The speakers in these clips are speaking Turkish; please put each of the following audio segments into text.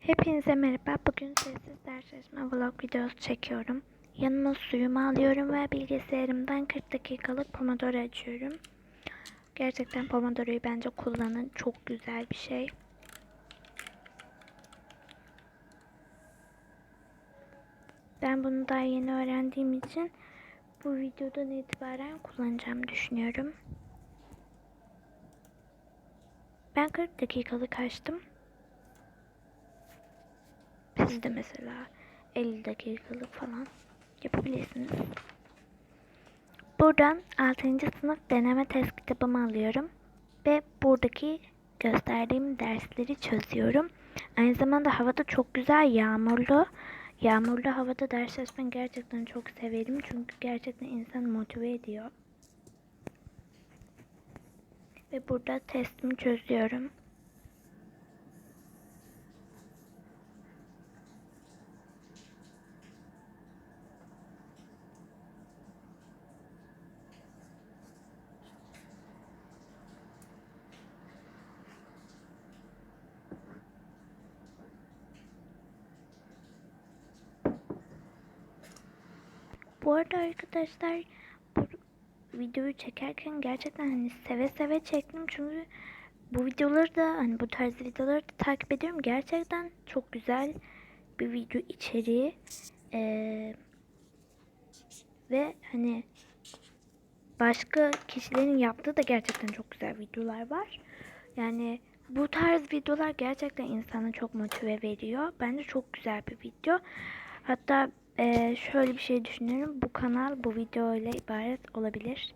Hepinize merhaba. Bugün sessiz ders çalışma vlog videosu çekiyorum. Yanıma suyumu alıyorum ve bilgisayarımdan 40 dakikalık Pomodoro açıyorum. Gerçekten Pomodoro'yu bence kullanın. Çok güzel bir şey. Ben bunu daha yeni öğrendiğim için bu videodan itibaren kullanacağım düşünüyorum. Ben 40 dakikalık açtım. Siz de mesela 50 dakikalık falan yapabilirsiniz. Buradan 6. sınıf deneme test kitabımı alıyorum ve buradaki gösterdiğim dersleri çözüyorum. Aynı zamanda havada çok güzel yağmurlu. Yağmurlu havada ders çalışmayı gerçekten çok severim çünkü gerçekten insanı motive ediyor. Ve burada testimi çözüyorum. Bu arada arkadaşlar bu videoyu çekerken gerçekten seve seve çektim çünkü bu videoları da bu tarz videoları da takip ediyorum. Gerçekten çok güzel bir video içeriği ve başka kişilerin yaptığı da gerçekten çok güzel videolar var. Yani bu tarz videolar gerçekten insana çok motive veriyor. Bence çok güzel bir video. Hatta şöyle bir şey düşünüyorum. Bu kanal bu video ile ibaret olabilir.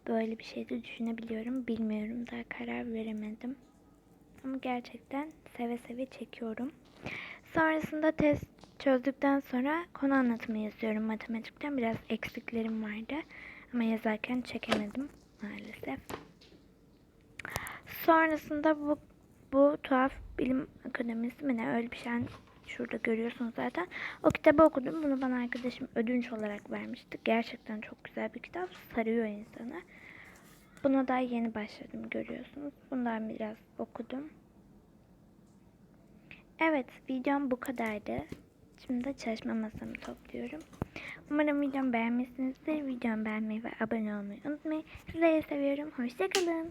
Böyle bir şey de düşünebiliyorum. Bilmiyorum. Daha karar veremedim. Ama gerçekten seve seve çekiyorum. Sonrasında test çözdükten sonra konu anlatımı yazıyorum matematikten. Biraz eksiklerim vardı. Ama yazarken çekemedim maalesef. Sonrasında bu tuhaf bilim akademisi mi ne öyle bir şey şurada görüyorsunuz zaten. O kitabı okudum. Bunu bana arkadaşım ödünç olarak vermişti. Gerçekten çok güzel bir kitap. Sarıyor insanı. Buna daha yeni başladım görüyorsunuz. Bundan biraz okudum. Evet, videom bu kadardı. Şimdi de çalışma masamı topluyorum. Umarım videomu beğenmişsinizdir. Videomu beğenmeyi ve abone olmayı unutmayın. Sizleri seviyorum. Hoşçakalın.